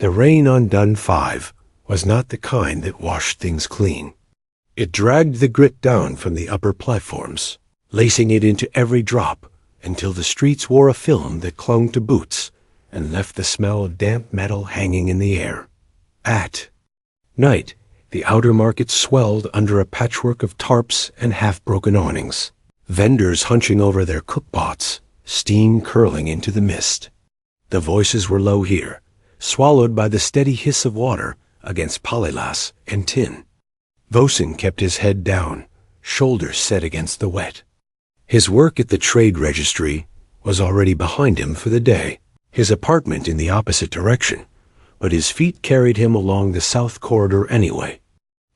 The rain on Dun 5 was not the kind that washed things clean. It dragged the grit down from the upper platforms, lacing it into every drop until the streets wore a film that clung to boots and left the smell of damp metal hanging in the air. At night, the outer market swelled under a patchwork of tarps and half-broken awnings, vendors hunching over their cookpots, steam curling into the mist. The voices were low here, swallowed by the steady hiss of water against polylase and tin. Vosen kept his head down, shoulders set against the wet. His work at the trade registry was already behind him for the day, his apartment in the opposite direction, but his feet carried him along the south corridor anyway.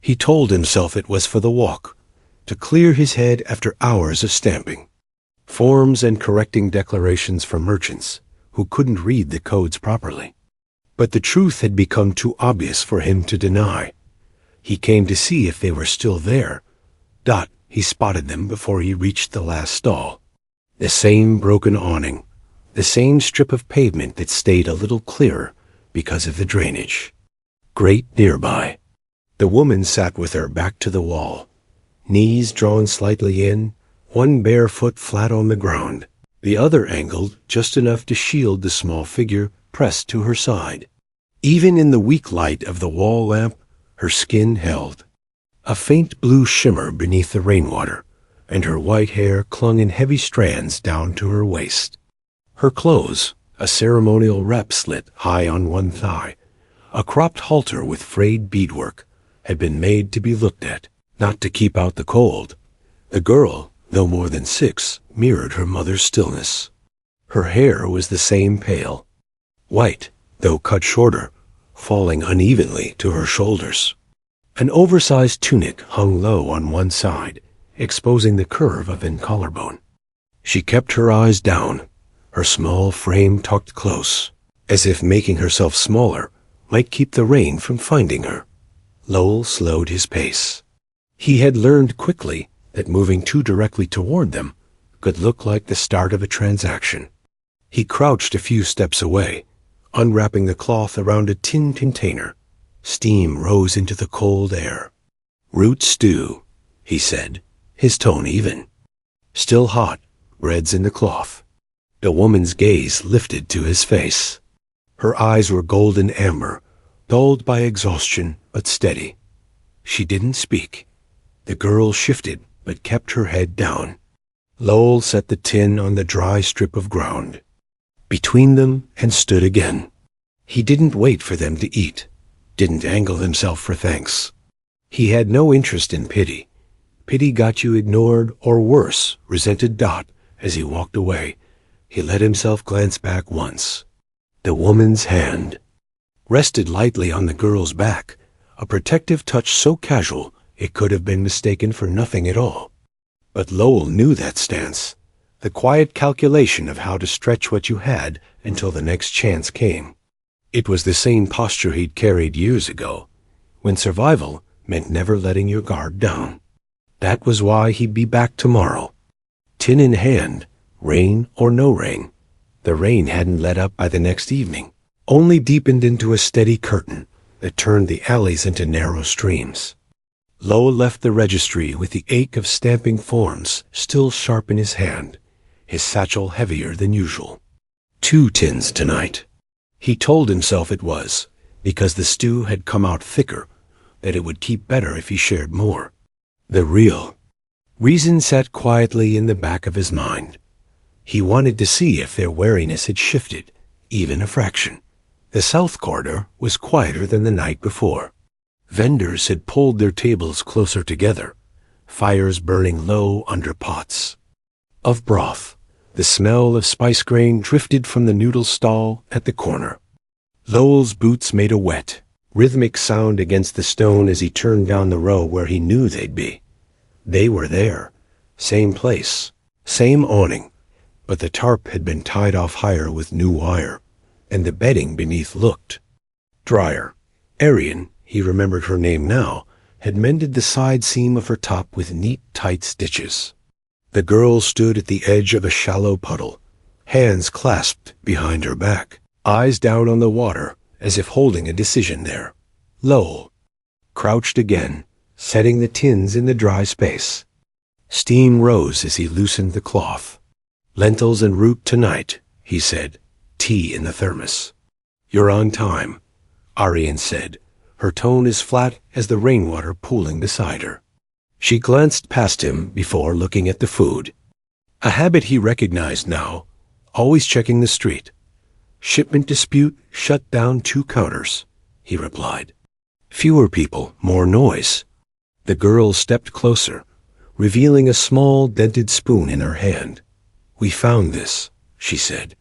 He told himself it was for the walk, to clear his head after hours of stamping. Forms and correcting declarations from merchants who couldn't read the codes properly. But the truth had become too obvious for him to deny. He came to see if they were still there. He spotted them before he reached the last stall. The same broken awning, the same strip of pavement that stayed a little clearer because of the drainage. Grate nearby. The woman sat with her back to the wall, knees drawn slightly in, one bare foot flat on the ground, the other angled just enough to shield the small figure pressed to her side. Even in the weak light of the wall lamp, her skin held. A faint blue shimmer beneath the rainwater, and her white hair clung in heavy strands down to her waist. Her clothes, a ceremonial wrap slit high on one thigh, a cropped halter with frayed beadwork, had been made to be looked at, not to keep out the cold. The girl, though more than 6, mirrored her mother's stillness. Her hair was the same pale, white, though cut shorter, falling unevenly to her shoulders. An oversized tunic hung low on one side, exposing the curve of an collarbone. She kept her eyes down, her small frame tucked close, as if making herself smaller might keep the rain from finding her. Lowell slowed his pace. He had learned quickly that moving too directly toward them could look like the start of a transaction. He crouched a few steps away, unwrapping the cloth around a tin container. Steam rose into the cold air. "Root stew," he said, his tone even. "Still hot, bread's in the cloth." The woman's gaze lifted to his face. Her eyes were golden amber, dulled by exhaustion but steady. She didn't speak. The girl shifted but kept her head down. Lowell set the tin on the dry strip of ground, between them, and stood again. He didn't wait for them to eat, didn't angle himself for thanks. He had no interest in pity. Pity got you ignored or worse, resented as he walked away. He let himself glance back once. The woman's hand rested lightly on the girl's back, a protective touch so casual it could have been mistaken for nothing at all. But Lowell knew that stance, the quiet calculation of how to stretch what you had until the next chance came. It was the same posture he'd carried years ago, when survival meant never letting your guard down. That was why he'd be back tomorrow. Tin in hand, rain or no rain. The rain hadn't let up by the next evening, only deepened into a steady curtain that turned the alleys into narrow streams. Lowell left the registry with the ache of stamping forms still sharp in his hand, his satchel heavier than usual. 2 tins tonight. He told himself it was, because the stew had come out thicker, that it would keep better if he shared more. The real reason sat quietly in the back of his mind. He wanted to see if their wariness had shifted, even a fraction. The south corridor was quieter than the night before. Vendors had pulled their tables closer together, fires burning low under pots of broth. The smell of spice grain drifted from the noodle stall at the corner. Lowell's boots made a wet, rhythmic sound against the stone as he turned down the row where he knew they'd be. They were there, same place, same awning, but the tarp had been tied off higher with new wire, and the bedding beneath looked drier. Arian, he remembered her name now, had mended the side seam of her top with neat, tight stitches. The girl stood at the edge of a shallow puddle, hands clasped behind her back, eyes down on the water as if holding a decision there. Lowell crouched again, setting the tins in the dry space. Steam rose as he loosened the cloth. "Lentils and root tonight," he said. "Tea in the thermos." "You're on time," Arian said. Her tone as flat as the rainwater pooling beside her. She glanced past him before looking at the food. A habit he recognized now, always checking the street. "Shipment dispute shut down 2 counters," he replied. "Fewer people, more noise." The girl stepped closer, revealing a small dented spoon in her hand. "We found this," she said.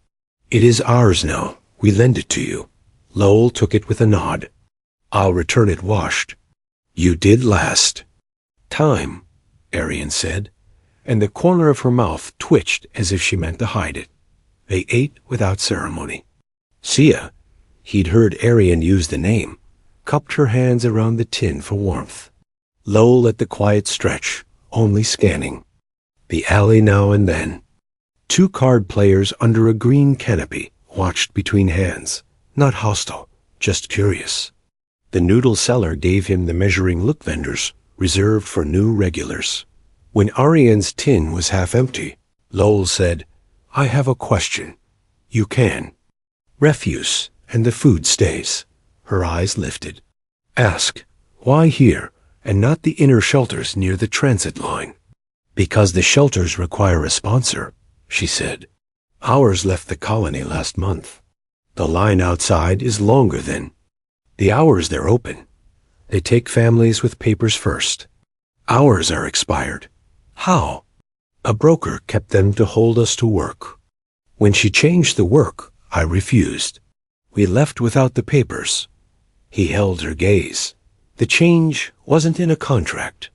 "It is ours now. We lend it to you." Lowell took it with a nod. "I'll return it washed." "You did last." "Time," Arian said, and the corner of her mouth twitched as if she meant to hide it. They ate without ceremony. Sia, he'd heard Arian use the name, cupped her hands around the tin for warmth. Lowell let the quiet stretch, only scanning. The alley now and then. 2 card players under a green canopy watched between hands, not hostile, just curious. The noodle seller gave him the measuring look vendors, reserved for new regulars. When Arian's tin was half empty, Lowell said, "I have a question." "You can." "Refuse, and the food stays." Her eyes lifted. "Ask, why here, and not the inner shelters near the transit line?" "Because the shelters require a sponsor," she said. "Ours left the colony last month. The line outside is longer than the hours they're open. They take families with papers first. Ours are expired." "How?" "A broker kept them to hold us to work. When she changed the work, I refused. We left without the papers." He held her gaze. "The change wasn't in a contract."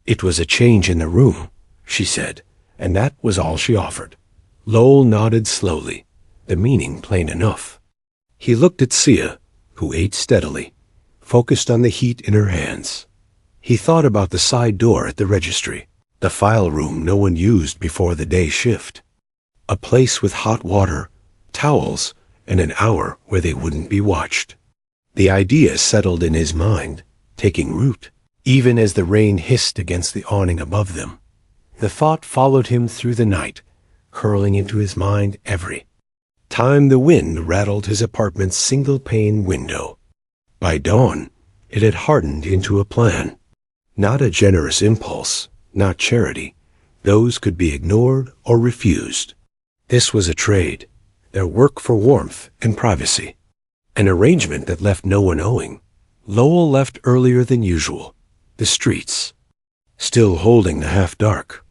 "It was a change in the room," she said, and that was all she offered. Lowell nodded slowly, the meaning plain enough. He looked at Sia, who ate steadily, focused on the heat in her hands. He thought about the side door at the registry, the file room no one used before the day shift. A place with hot water, towels, and an hour where they wouldn't be watched. The idea settled in his mind, taking root, even as the rain hissed against the awning above them. The thought followed him through the night, curling into his mind every time the wind rattled his apartment's single-pane window. By dawn, it had hardened into a plan. Not a generous impulse, not charity. Those could be ignored or refused. This was a trade, their work for warmth and privacy. An arrangement that left no one owing. Lowell left earlier than usual. The streets, still holding the half-dark.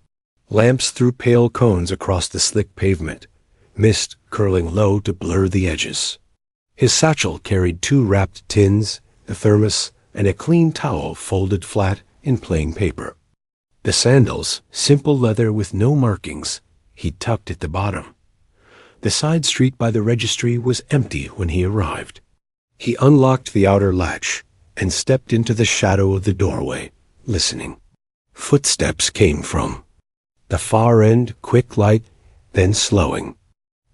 Lamps threw pale cones across the slick pavement, mist curling low to blur the edges. His satchel carried 2 wrapped tins, a thermos, and a clean towel folded flat in plain paper. The sandals, simple leather with no markings, he tucked at the bottom. The side street by the registry was empty when he arrived. He unlocked the outer latch and stepped into the shadow of the doorway, listening. Footsteps came from the far end, quick light, then slowing.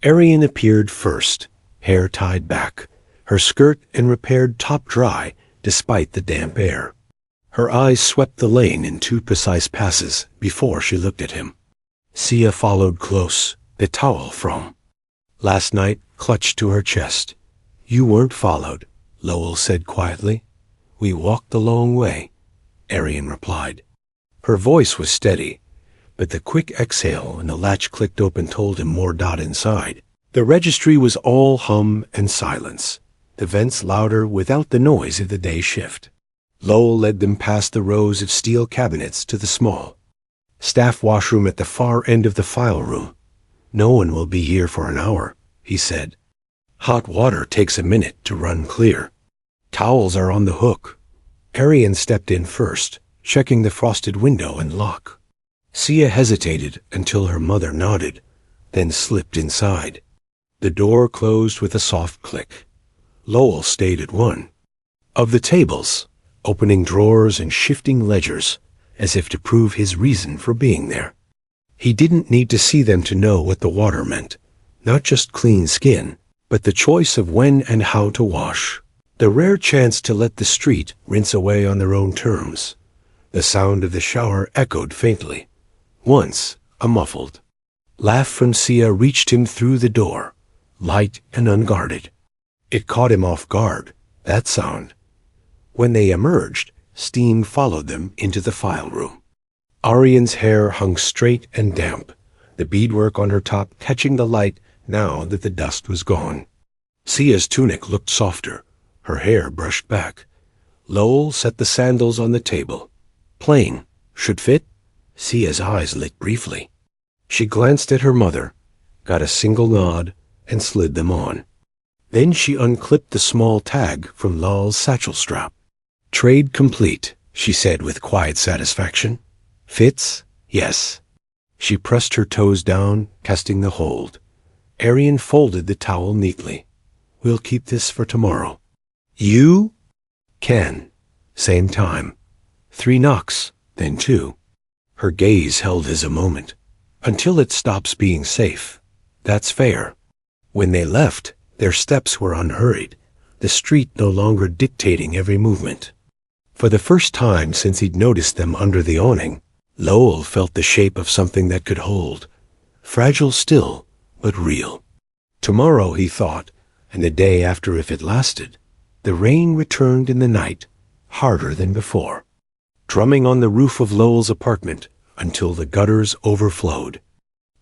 Arian appeared first, hair tied back, her skirt and repaired top dry despite the damp air. Her eyes swept the lane in 2 precise passes before she looked at him. Sia followed close, the towel from last night clutched to her chest. "You weren't followed," Lowell said quietly. "We walked the long way," Arian replied. Her voice was steady, but the quick exhale and the latch clicked open told him more. Inside. The registry was all hum and silence, the vents louder without the noise of the day shift. Lowell led them past the rows of steel cabinets to the small staff washroom at the far end of the file room. "No one will be here for an hour," he said. "Hot water takes a minute to run clear. Towels are on the hook." Arian stepped in first, checking the frosted window and lock. Sia hesitated until her mother nodded, then slipped inside. The door closed with a soft click. Lowell stayed at one of the tables, opening drawers and shifting ledgers, as if to prove his reason for being there. He didn't need to see them to know what the water meant, not just clean skin, but the choice of when and how to wash. The rare chance to let the street rinse away on their own terms. The sound of the shower echoed faintly. Once, a muffled laugh from Sia reached him through the door, light and unguarded. It caught him off guard, that sound. When they emerged, steam followed them into the file room. Arian's hair hung straight and damp, the beadwork on her top catching the light now that the dust was gone. Sia's tunic looked softer, her hair brushed back. Lowell set the sandals on the table. Plain, should fit? Sia's eyes lit briefly. She glanced at her mother, got a single nod, and slid them on. Then she unclipped the small tag from Lowell's satchel strap. Trade complete, she said with quiet satisfaction. Fits? Yes. She pressed her toes down, casting the hold. Arian folded the towel neatly. We'll keep this for tomorrow. You? Can. Same time. 3 knocks, then 2. Her gaze held his a moment. Until it stops being safe. That's fair. When they left, their steps were unhurried, the street no longer dictating every movement. For the first time since he'd noticed them under the awning, Lowell felt the shape of something that could hold. Fragile still, but real. Tomorrow, he thought, and the day after if it lasted, the rain returned in the night, harder than before, drumming on the roof of Lowell's apartment until the gutters overflowed.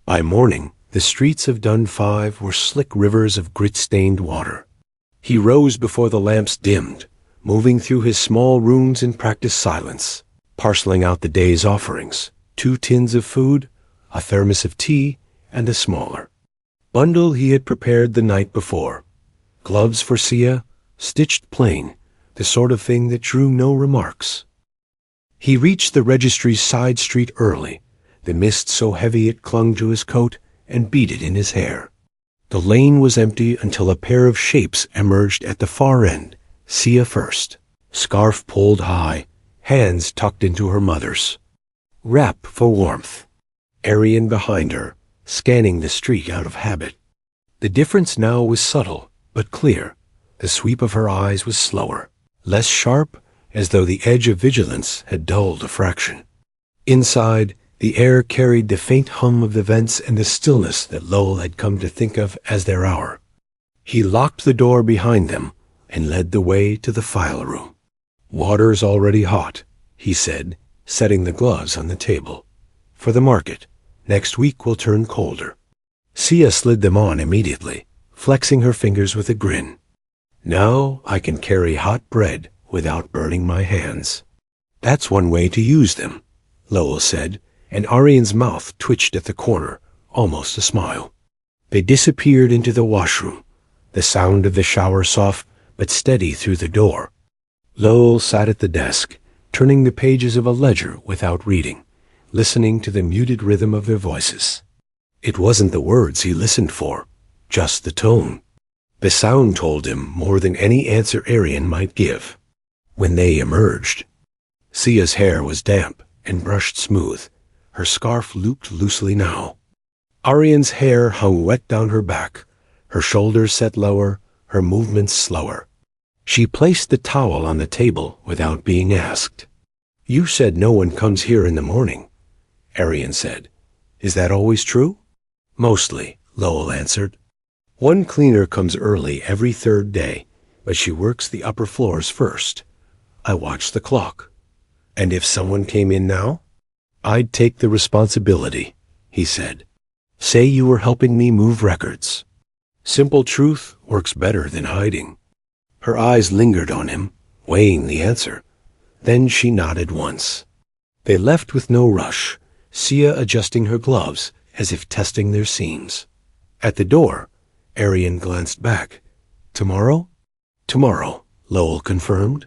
By morning, the streets of Dun 5 were slick rivers of grit-stained water. He rose before the lamps dimmed, moving through his small rooms in practiced silence, parceling out the day's offerings, 2 tins of food, a thermos of tea, and a smaller bundle he had prepared the night before. Gloves for Sia, stitched plain, the sort of thing that drew no remarks. He reached the registry's side street early, the mist so heavy it clung to his coat and beaded in his hair. The lane was empty until a pair of shapes emerged at the far end, Sia first, scarf pulled high, hands tucked into her mother's. Wrap for warmth. Arian behind her, scanning the street out of habit. The difference now was subtle, but clear. The sweep of her eyes was slower, less sharp, as though the edge of vigilance had dulled a fraction. Inside, the air carried the faint hum of the vents and the stillness that Lowell had come to think of as their hour. He locked the door behind them and led the way to the file room. Water's already hot, he said, setting the gloves on the table. For the market. Next week will turn colder. Sia slid them on immediately, flexing her fingers with a grin. Now I can carry hot bread without burning my hands. That's one way to use them, Lowell said, and Arian's mouth twitched at the corner, almost a smile. They disappeared into the washroom, the sound of the shower soft but steady through the door. Lowell sat at the desk, turning the pages of a ledger without reading, listening to the muted rhythm of their voices. It wasn't the words he listened for, just the tone. The sound told him more than any answer Arian might give. When they emerged, Sia's hair was damp and brushed smooth, her scarf looped loosely now. Arian's hair hung wet down her back, her shoulders set lower, her movements slower. She placed the towel on the table without being asked. You said no one comes here in the morning, Arian said. Is that always true? Mostly, Lowell answered. One cleaner comes early every 3rd day, but she works the upper floors first. I watch the clock. And if someone came in now? I'd take the responsibility, he said. Say you were helping me move records. Simple truth works better than hiding. Her eyes lingered on him, weighing the answer. Then she nodded once. They left with no rush, Sia adjusting her gloves as if testing their seams. At the door, Arian glanced back. Tomorrow? Tomorrow, Lowell confirmed.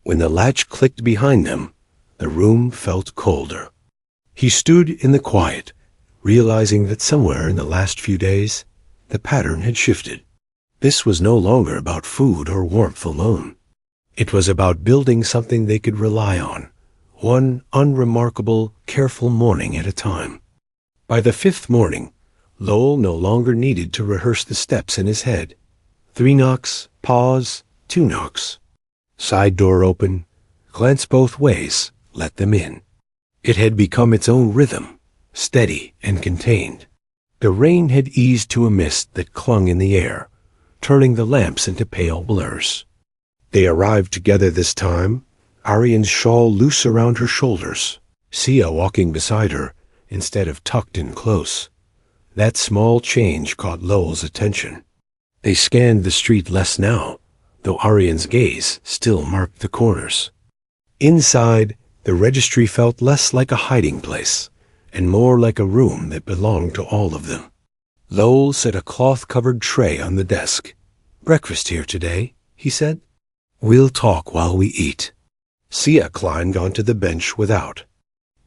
When the latch clicked behind them, the room felt colder. He stood in the quiet, realizing that somewhere in the last few days, the pattern had shifted. This was no longer about food or warmth alone. It was about building something they could rely on, one unremarkable, careful morning at a time. By the 5th morning, Lowell no longer needed to rehearse the steps in his head. 3 knocks, pause, 2 knocks. Side door open, glance both ways, let them in. It had become its own rhythm, steady and contained. The rain had eased to a mist that clung in the air, turning the lamps into pale blurs. They arrived together this time, Arian's shawl loose around her shoulders, Sia walking beside her instead of tucked in close. That small change caught Lowell's attention. They scanned the street less now, though Arian's gaze still marked the corners. Inside, the registry felt less like a hiding place, and more like a room that belonged to all of them. Lowell set a cloth-covered tray on the desk. "Breakfast here today," he said. "We'll talk while we eat." Sia climbed onto the bench without,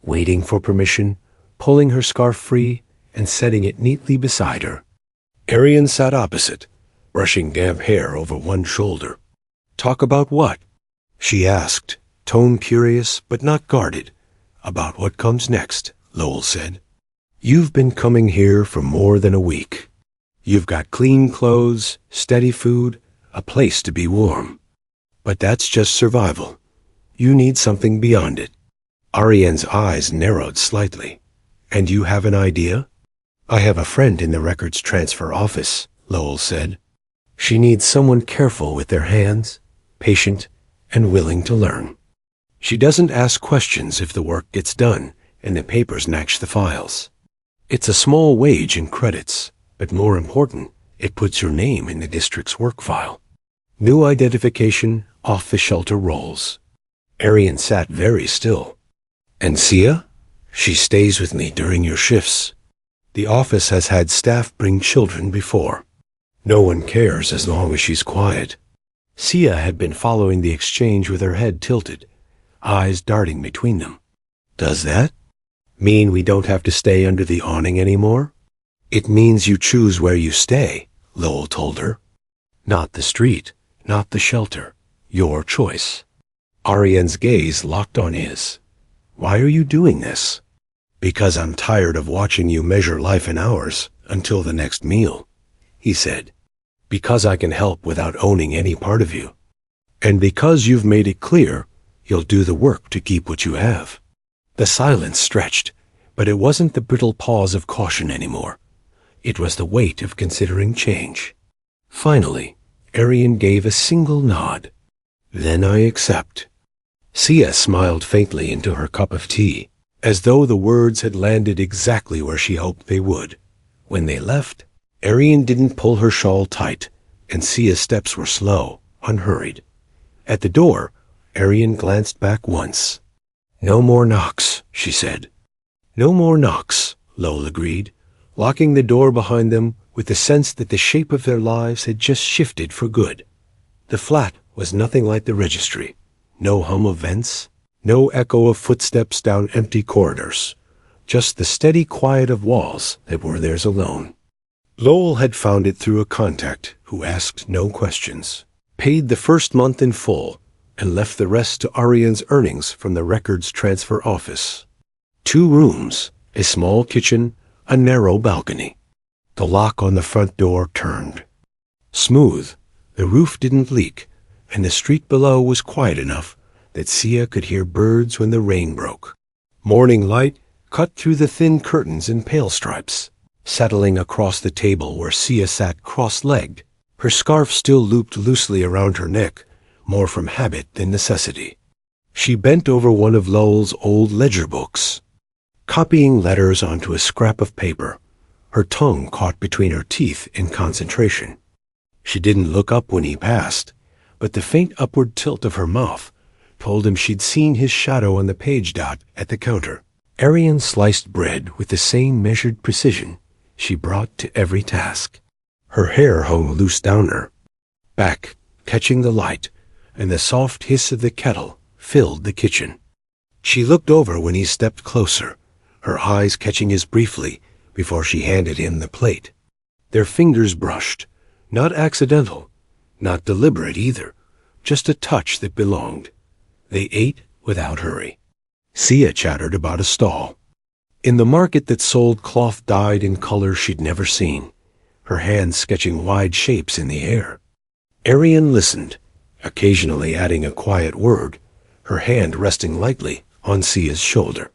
waiting for permission, pulling her scarf free and setting it neatly beside her. Arian sat opposite, brushing damp hair over one shoulder. "Talk about what?" she asked, tone curious but not guarded. "About what comes next," Lowell said. "You've been coming here for more than a week. You've got clean clothes, steady food, a place to be warm. But that's just survival. You need something beyond it." Arian's eyes narrowed slightly. "And you have an idea?" "I have a friend in the records transfer office," Lowell said. "She needs someone careful with their hands, patient, and willing to learn. She doesn't ask questions if the work gets done and the papers match the files. It's a small wage and credits, but more important, it puts your name in the district's work file. New identification, off-the-shelter roles." Arian sat very still. "And Sia? She stays with me during your shifts. The office has had staff bring children before. No one cares as long as she's quiet." Sia had been following the exchange with her head tilted, eyes darting between them. "Does that mean we don't have to stay under the awning anymore?" "It means you choose where you stay," Lowell told her. "Not the street, not the shelter. Your choice." Arian's gaze locked on his. "Why are you doing this?" "Because I'm tired of watching you measure life in hours until the next meal," he said. "Because I can help without owning any part of you. And because you've made it clear you'll do the work to keep what you have." The silence stretched, but it wasn't the brittle pause of caution anymore. It was the weight of considering change. Finally, Arian gave a single nod. "Then I accept." Sia smiled faintly into her cup of tea, as though the words had landed exactly where she hoped they would. When they left, Arian didn't pull her shawl tight, and Sia's steps were slow, unhurried. At the door, Arian glanced back once. "No more knocks," she said. "No more knocks," Lowell agreed, locking the door behind them with the sense that the shape of their lives had just shifted for good. The flat was nothing like the registry. No hum of vents, no echo of footsteps down empty corridors, just the steady quiet of walls that were theirs alone. Lowell had found it through a contact who asked no questions, paid the first month in full, and left the rest to Arian's earnings from the records transfer office. 2 rooms, a small kitchen, a narrow balcony. The lock on the front door turned. Smooth, the roof didn't leak, and the street below was quiet enough that Sia could hear birds when the rain broke. Morning light cut through the thin curtains in pale stripes, settling across the table where Sia sat cross-legged, her scarf still looped loosely around her neck, more from habit than necessity. She bent over one of Lowell's old ledger books, copying letters onto a scrap of paper, her tongue caught between her teeth in concentration. She didn't look up when he passed, but the faint upward tilt of her mouth told him she'd seen his shadow on the page dot at the counter. Arian sliced bread with the same measured precision she brought to every task. Her hair hung loose down her back, catching the light, and the soft hiss of the kettle filled the kitchen. She looked over when he stepped closer, her eyes catching his briefly before she handed him the plate. Their fingers brushed, not accidental, not deliberate either, just a touch that belonged. They ate without hurry. Sia chattered about a stall in the market that sold cloth dyed in colors she'd never seen, her hands sketching wide shapes in the air. Arian listened, occasionally adding a quiet word, her hand resting lightly on Sia's shoulder.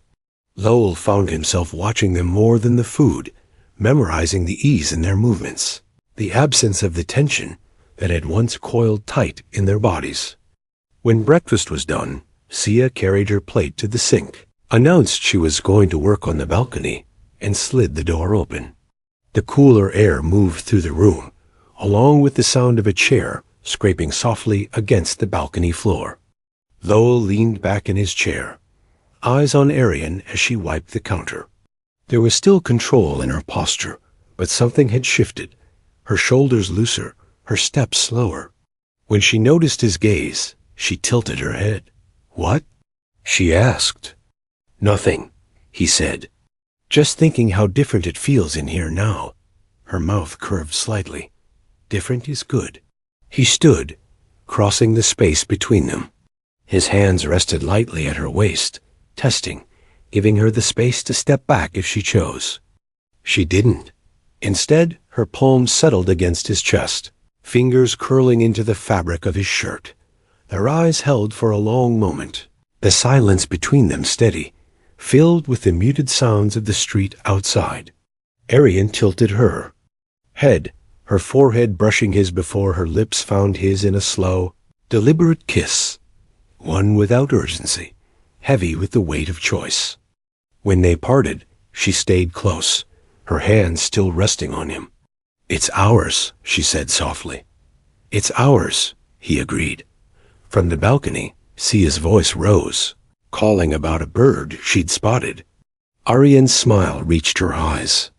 Lowell found himself watching them more than the food, memorizing the ease in their movements, the absence of the tension that had once coiled tight in their bodies. When breakfast was done, Sia carried her plate to the sink, announced she was going to work on the balcony, and slid the door open. The cooler air moved through the room, along with the sound of a chair scraping softly against the balcony floor. Lowell leaned back in his chair, eyes on Arian as she wiped the counter. There was still control in her posture, but something had shifted, her shoulders looser, her steps slower. When she noticed his gaze, she tilted her head. "What?" she asked. "Nothing," he said. "Just thinking how different it feels in here now." Her mouth curved slightly. "Different is good." He stood, crossing the space between them. His hands rested lightly at her waist, testing, giving her the space to step back if she chose. She didn't. Instead, her palms settled against his chest, fingers curling into the fabric of his shirt. Their eyes held for a long moment, the silence between them steady, filled with the muted sounds of the street outside. Arian tilted her head, her forehead brushing his before her lips found his in a slow, deliberate kiss, one without urgency, heavy with the weight of choice. When they parted, she stayed close, her hands still resting on him. "It's ours," she said softly. "It's ours," he agreed. From the balcony, Sia's voice rose, calling about a bird she'd spotted. Arian's smile reached her eyes,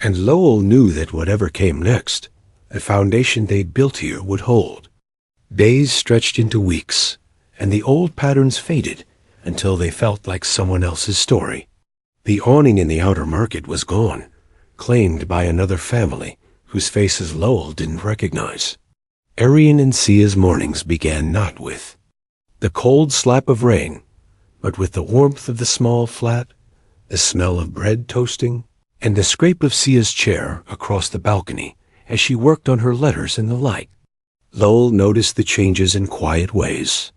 and Lowell knew that whatever came next, the foundation they'd built here would hold. Days stretched into weeks, and the old patterns faded until they felt like someone else's story. The awning in the outer market was gone, claimed by another family whose faces Lowell didn't recognize. Arian and Sia's mornings began not with the cold slap of rain, but with the warmth of the small flat, the smell of bread toasting, and the scrape of Sia's chair across the balcony as she worked on her letters in the light. Lowell noticed the changes in quiet ways.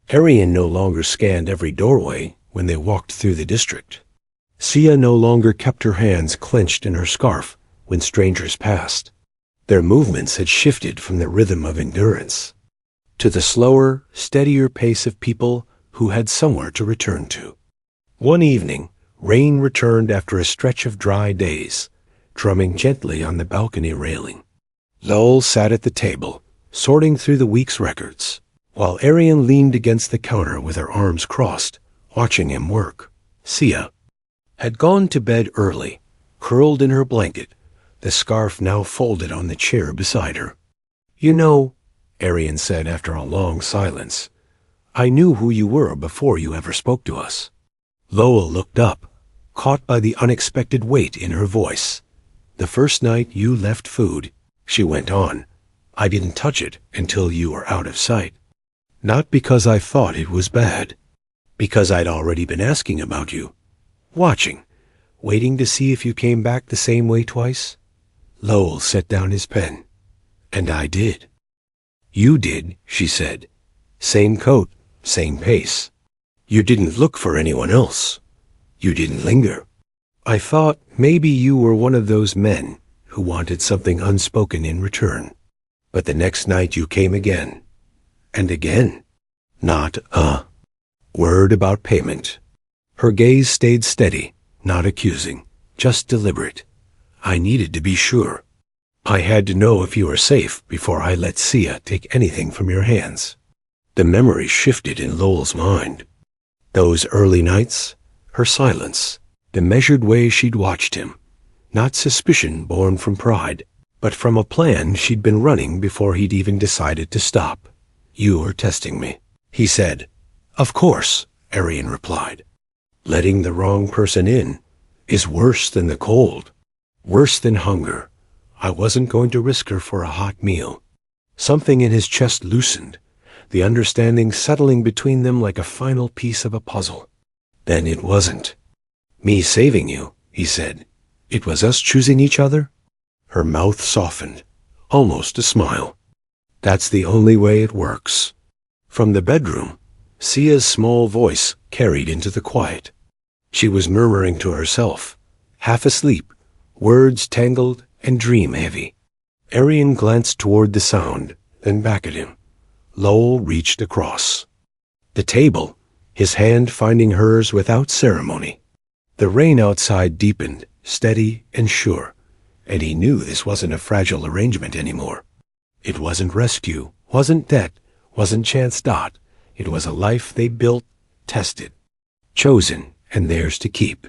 Arian no longer scanned every doorway when they walked through the district. Sia no longer kept her hands clenched in her scarf when strangers passed. Their movements had shifted from the rhythm of endurance to the slower, steadier pace of people who had somewhere to return to. One evening, rain returned after a stretch of dry days, drumming gently on the balcony railing. Lowell sat at the table, sorting through the week's records, while Arian leaned against the counter with her arms crossed, watching him work. Sia had gone to bed early, curled in her blanket, the scarf now folded on the chair beside her. "You know," Arian said after a long silence, "I knew who you were before you ever spoke to us." Lowell looked up, caught by the unexpected weight in her voice. "The first night you left food," she went on, "I didn't touch it until you were out of sight. Not because I thought it was bad, because I'd already been asking about you, watching, waiting to see if you came back the same way twice." Lowell set down his pen. "And I did." "You did," she said. "Same coat, same pace. You didn't look for anyone else. You didn't linger. I thought maybe you were one of those men who wanted something unspoken in return. But the next night you came again. And again. Not a word about payment." Her gaze stayed steady, not accusing, just deliberate. "I needed to be sure. I had to know if you were safe before I let Sia take anything from your hands." The memory shifted in Lowell's mind. Those early nights, her silence, the measured way she'd watched him. Not suspicion born from pride, but from a plan she'd been running before he'd even decided to stop. "You were testing me," he said. "Of course," Arian replied. "Letting the wrong person in is worse than the cold, worse than hunger. I wasn't going to risk her for a hot meal." Something in his chest loosened, the understanding settling between them like a final piece of a puzzle. "Then it wasn't me saving you," he said. "It was us choosing each other?" Her mouth softened, almost a smile. "That's the only way it works." From the bedroom, Sia's small voice carried into the quiet. She was murmuring to herself, half asleep, words tangled and dream-heavy. Arian glanced toward the sound, then back at him. Lowell reached across the table, his hand finding hers without ceremony. The rain outside deepened, steady and sure, and he knew this wasn't a fragile arrangement anymore. It wasn't rescue, wasn't debt, wasn't chance dot. It was a life they built, tested, chosen, and theirs to keep.